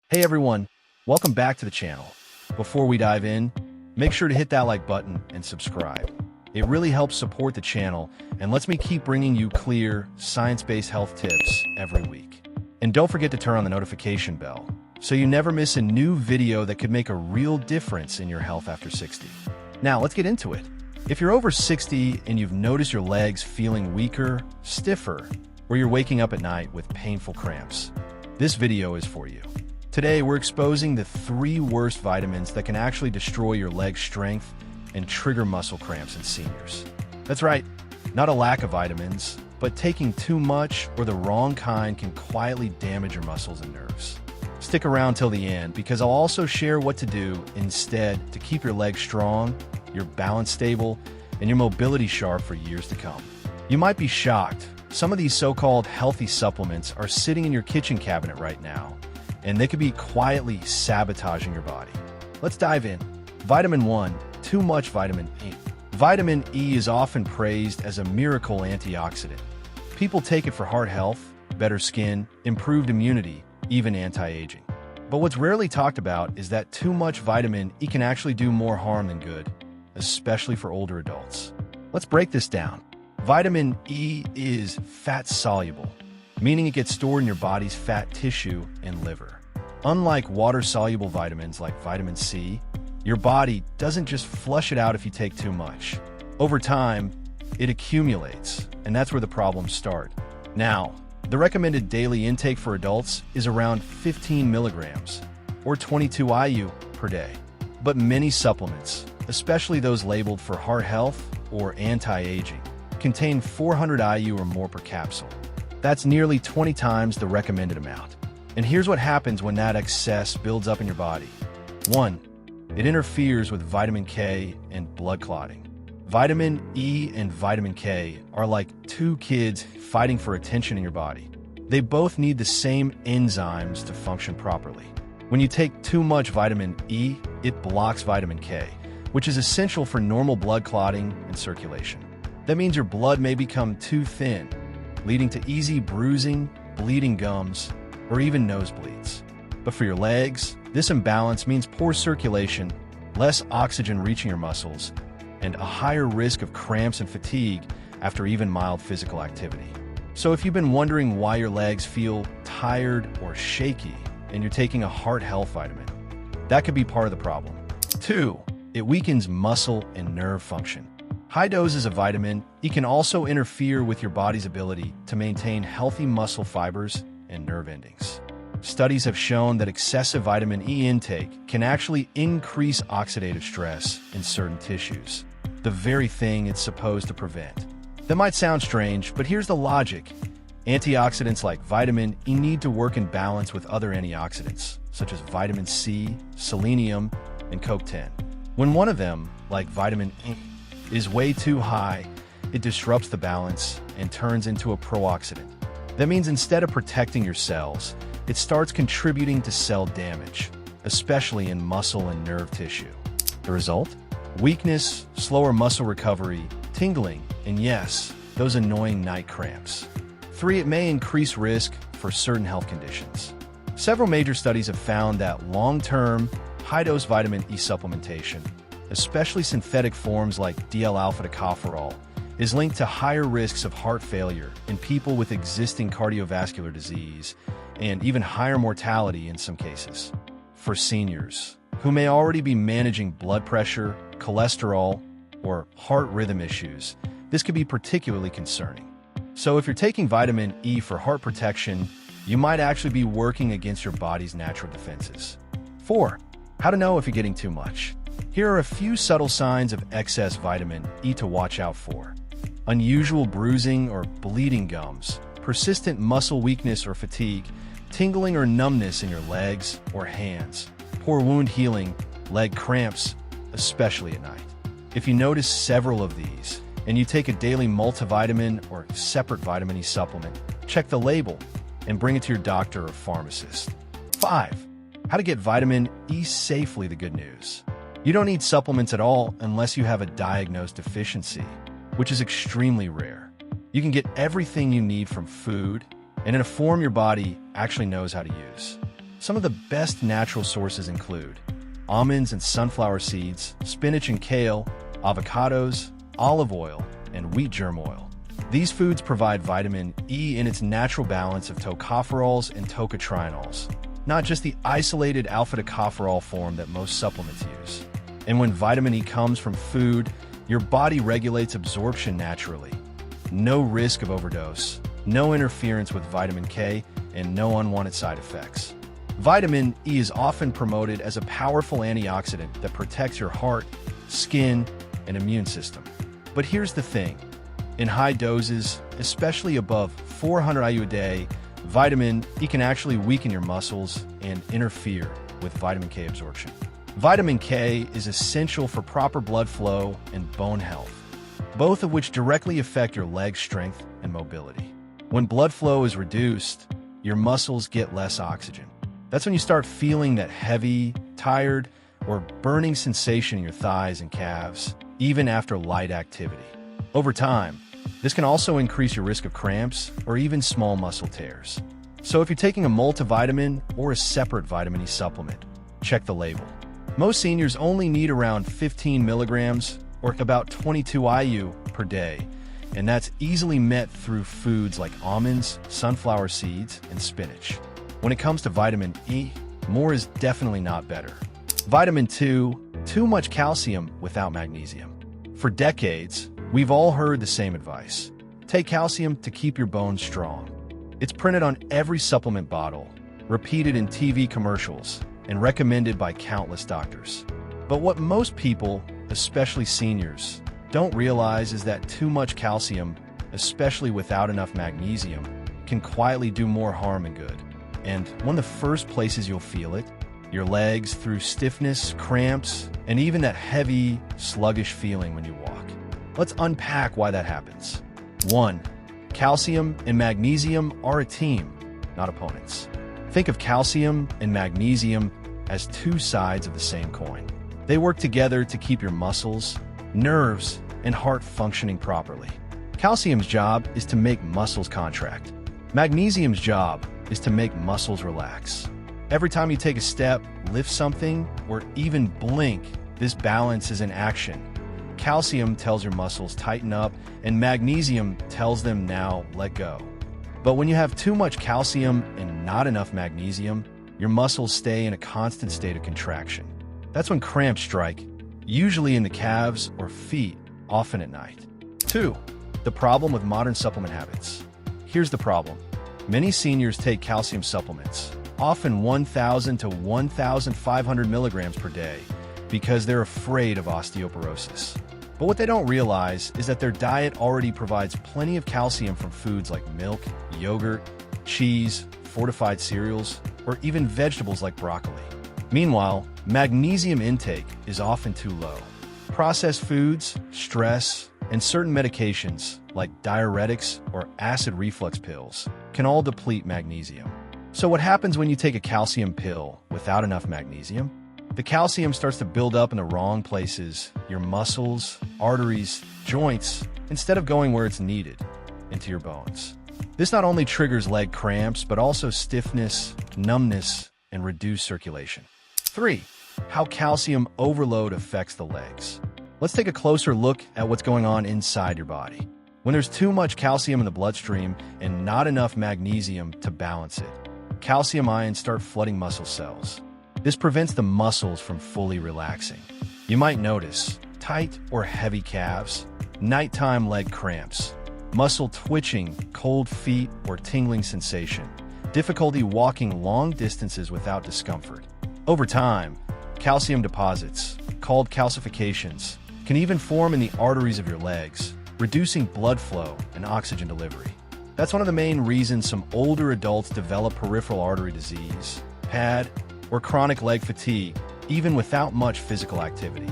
Hey everyone, welcome back to the channel. Before we dive in, make sure to hit that like button and subscribe. It really helps support the channel and lets me keep bringing you clear, science-based health tips every week. And don't forget to turn on the notification bell so you never miss a new video that could make a real difference in your health after 60. Now let's get into it. If you're over 60 and you've noticed your legs feeling weaker, stiffer, or you're waking up at night with painful cramps, this video is for you. Today, we're exposing the 3 worst vitamins that can actually destroy your leg strength and trigger muscle cramps in seniors. That's right, not a lack of vitamins, but taking too much or the wrong kind can quietly damage your muscles and nerves. Stick around till the end because I'll also share what to do instead to keep your legs strong, your balance stable, and your mobility sharp for years to come. You might be shocked. Some of these so-called healthy supplements are sitting in your kitchen cabinet right now, and they could be quietly sabotaging your body. Let's dive in. Vitamin 1, too much vitamin E. Vitamin E is often praised as a miracle antioxidant. People take it for heart health, better skin, improved immunity, even anti-aging. But what's rarely talked about is that too much vitamin E can actually do more harm than good, especially for older adults. Let's break this down. Vitamin E is fat-soluble, meaning it gets stored in your body's fat tissue and liver. Unlike water-soluble vitamins like vitamin C, your body doesn't just flush it out if you take too much. Over time, it accumulates, and that's where the problems start. Now, the recommended daily intake for adults is around 15 milligrams, or 22 IU per day. But many supplements, especially those labeled for heart health or anti-aging, contain 400 IU or more per capsule. That's nearly 20 times the recommended amount. And here's what happens when that excess builds up in your body. 1. It interferes with vitamin K and blood clotting. Vitamin E and vitamin K are like two kids fighting for attention in your body. They both need the same enzymes to function properly. When you take too much vitamin E, it blocks vitamin K, which is essential for normal blood clotting and circulation. That means your blood may become too thin, leading to easy bruising, bleeding gums, or even nosebleeds. But for your legs, this imbalance means poor circulation, less oxygen reaching your muscles, and a higher risk of cramps and fatigue after even mild physical activity. So if you've been wondering why your legs feel tired or shaky and you're taking a heart health vitamin, that could be part of the problem. 2. It weakens muscle and nerve function. High doses of vitamin E can also interfere with your body's ability to maintain healthy muscle fibers and nerve endings. Studies have shown that excessive vitamin E intake can actually increase oxidative stress in certain tissues, the very thing it's supposed to prevent. That might sound strange, but here's the logic. Antioxidants like vitamin E need to work in balance with other antioxidants, such as vitamin C, selenium, and CoQ10. When one of them, like vitamin E, is way too high, it disrupts the balance and turns into a pro-oxidant. That means instead of protecting your cells, it starts contributing to cell damage, especially in muscle and nerve tissue. The result? Weakness, slower muscle recovery, tingling, and yes, those annoying night cramps. 3. It may increase risk for certain health conditions. Several major studies have found that long-term, high-dose vitamin E supplementation, especially synthetic forms like DL-alpha tocopherol, is linked to higher risks of heart failure in people with existing cardiovascular disease and even higher mortality in some cases. For seniors, who may already be managing blood pressure, cholesterol, or heart rhythm issues, this could be particularly concerning. So if you're taking vitamin E for heart protection, you might actually be working against your body's natural defenses. 4. How to know if you're getting too much. Here are a few subtle signs of excess vitamin E to watch out for. Unusual bruising or bleeding gums, persistent muscle weakness or fatigue, tingling or numbness in your legs or hands, poor wound healing, leg cramps, especially at night. If you notice several of these, and you take a daily multivitamin or separate vitamin E supplement, check the label and bring it to your doctor or pharmacist. 5. How to get vitamin E safely. The good news. You don't need supplements at all unless you have a diagnosed deficiency, which is extremely rare. You can get everything you need from food and in a form your body actually knows how to use. Some of the best natural sources include almonds and sunflower seeds, spinach and kale, avocados, olive oil, and wheat germ oil. These foods provide vitamin E in its natural balance of tocopherols and tocotrienols, not just the isolated alpha-tocopherol form that most supplements use. And when vitamin E comes from food, your body regulates absorption naturally. No risk of overdose, no interference with vitamin K, and no unwanted side effects. Vitamin E is often promoted as a powerful antioxidant that protects your heart, skin, and immune system. But here's the thing. In high doses, especially above 400 IU a day, vitamin E can actually weaken your muscles and interfere with vitamin K absorption. Vitamin K is essential for proper blood flow and bone health, both of which directly affect your leg strength and mobility. When blood flow is reduced, your muscles get less oxygen. That's when you start feeling that heavy, tired, or burning sensation in your thighs and calves, even after light activity. Over time, this can also increase your risk of cramps or even small muscle tears. So if you're taking a multivitamin or a separate vitamin E supplement, check the label. Most seniors only need around 15 milligrams or about 22 IU per day, and that's easily met through foods like almonds, sunflower seeds, and spinach. When it comes to vitamin E, more is definitely not better. Vitamin 2, too much calcium without magnesium. For decades, we've all heard the same advice. Take calcium to keep your bones strong. It's printed on every supplement bottle, repeated in TV commercials, and recommended by countless doctors. But what most people, especially seniors, don't realize is that too much calcium, especially without enough magnesium, can quietly do more harm than good. And one of the first places you'll feel it, your legs, through stiffness, cramps, and even that heavy, sluggish feeling when you walk. Let's unpack why that happens. 1. Calcium and magnesium are a team, not opponents. Think of calcium and magnesium as two sides of the same coin. They work together to keep your muscles, nerves, and heart functioning properly. Calcium's job is to make muscles contract. Magnesium's job is to make muscles relax. Every time you take a step, lift something, or even blink, this balance is in action. Calcium tells your muscles tighten up, and magnesium tells them now let go. But when you have too much calcium and not enough magnesium, your muscles stay in a constant state of contraction. That's when cramps strike, usually in the calves or feet, often at night. 2. The problem with modern supplement habits. Here's the problem. Many seniors take calcium supplements, often 1,000 to 1,500 milligrams per day, because they're afraid of osteoporosis. But what they don't realize is that their diet already provides plenty of calcium from foods like milk, yogurt, cheese, fortified cereals, or even vegetables like broccoli. Meanwhile, magnesium intake is often too low. Processed foods, stress, and certain medications like diuretics or acid reflux pills can all deplete magnesium. So what happens when you take a calcium pill without enough magnesium? The calcium starts to build up in the wrong places, your muscles, arteries, joints, instead of going where it's needed, into your bones. This not only triggers leg cramps, but also stiffness, numbness, and reduced circulation. 3. How calcium overload affects the legs. Let's take a closer look at what's going on inside your body. When there's too much calcium in the bloodstream and not enough magnesium to balance it, calcium ions start flooding muscle cells. This prevents the muscles from fully relaxing. You might notice tight or heavy calves, nighttime leg cramps, muscle twitching, cold feet or tingling sensation, difficulty walking long distances without discomfort. Over time, calcium deposits, called calcifications, can even form in the arteries of your legs, reducing blood flow and oxygen delivery. That's one of the main reasons some older adults develop peripheral artery disease, PAD, or chronic leg fatigue, even without much physical activity.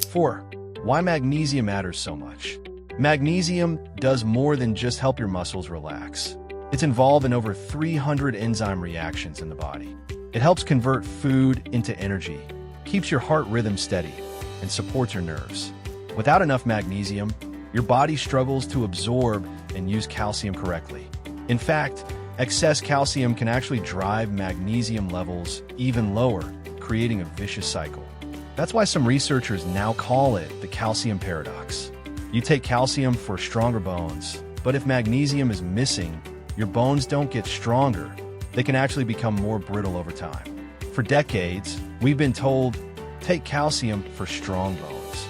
4. Why magnesium matters so much. Magnesium does more than just help your muscles relax. It's involved in over 300 enzyme reactions in the body. It helps convert food into energy, keeps your heart rhythm steady, and supports your nerves. Without enough magnesium, your body struggles to absorb and use calcium correctly. In fact, Excess calcium can actually drive magnesium levels even lower, creating a vicious cycle. That's why some researchers now call it the calcium paradox. You take calcium for stronger bones, but if magnesium is missing, your bones don't get stronger. They can actually become more brittle over time. For decades, we've been told, take calcium for strong bones.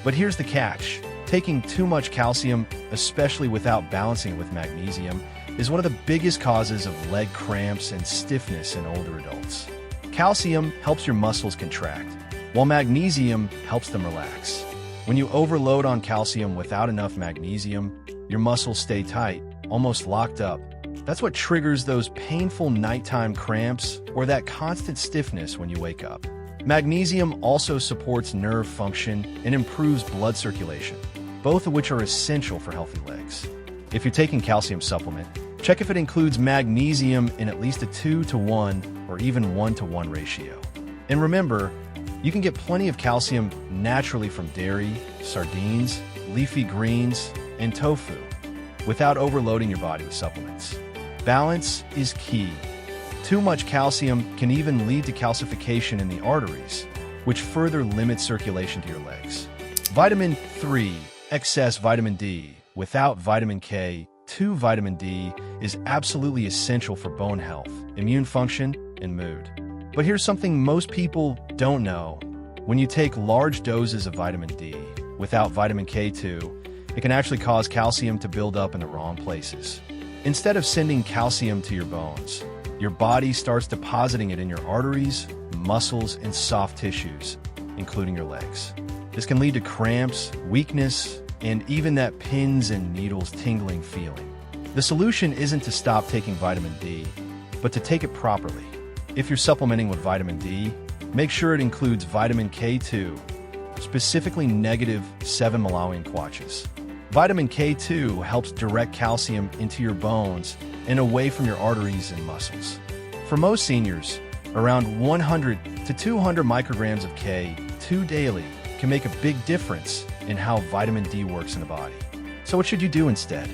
But here's the catch. Taking too much calcium, especially without balancing it with magnesium, is one of the biggest causes of leg cramps and stiffness in older adults. Calcium helps your muscles contract, while magnesium helps them relax. When you overload on calcium without enough magnesium, your muscles stay tight, almost locked up. That's what triggers those painful nighttime cramps or that constant stiffness when you wake up. Magnesium also supports nerve function and improves blood circulation, both of which are essential for healthy legs. If you're taking calcium supplement, check if it includes magnesium in at least a 2-to-1 or even 1-to-1 ratio. And remember, you can get plenty of calcium naturally from dairy, sardines, leafy greens, and tofu, without overloading your body with supplements. Balance is key. Too much calcium can even lead to calcification in the arteries, which further limits circulation to your legs. Vitamin 3, excess vitamin D, without vitamin K, vitamin D is absolutely essential for bone health, immune function, and mood. But here's something most people don't know. When you take large doses of vitamin D without vitamin K2, it can actually cause calcium to build up in the wrong places. Instead of sending calcium to your bones, your body starts depositing it in your arteries, muscles, and soft tissues, including your legs. This can lead to cramps, weakness, and even that pins and needles tingling feeling. The solution isn't to stop taking vitamin D, but to take it properly. If you're supplementing with vitamin D, make sure it includes vitamin K2, specifically -7 Malawian kwaches. Vitamin K2 helps direct calcium into your bones and away from your arteries and muscles. For most seniors, around 100 to 200 micrograms of K2 daily can make a big difference in how vitamin D works in the body. So what should you do instead?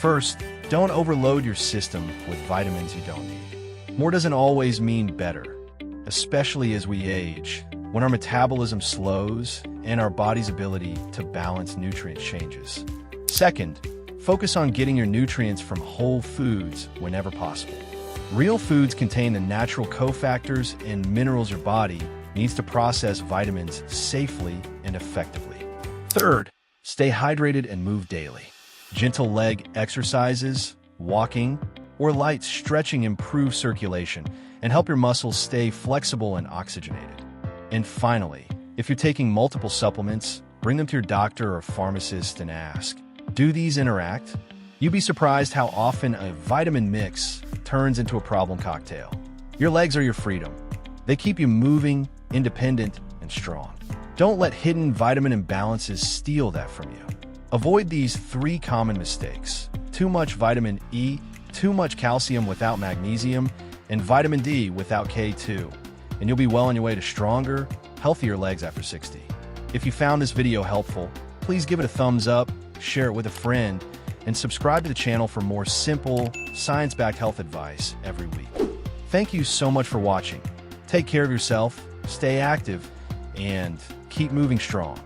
First, don't overload your system with vitamins you don't need. More doesn't always mean better, especially as we age, when our metabolism slows and our body's ability to balance nutrients changes. Second, focus on getting your nutrients from whole foods whenever possible. Real foods contain the natural cofactors and minerals your body needs to process vitamins safely and effectively. Third, stay hydrated and move daily. Gentle leg exercises, walking, or light stretching improve circulation and help your muscles stay flexible and oxygenated. And finally, if you're taking multiple supplements, bring them to your doctor or pharmacist and ask, do these interact? You'd be surprised how often a vitamin mix turns into a problem cocktail. Your legs are your freedom. They keep you moving, independent, and strong. Don't let hidden vitamin imbalances steal that from you. Avoid these 3 common mistakes: too much vitamin E, too much calcium without magnesium, and vitamin D without K2, and you'll be well on your way to stronger, healthier legs after 60. If you found this video helpful, please give it a thumbs up, share it with a friend, and subscribe to the channel for more simple, science-backed health advice every week. Thank you so much for watching. Take care of yourself, stay active, and keep moving strong.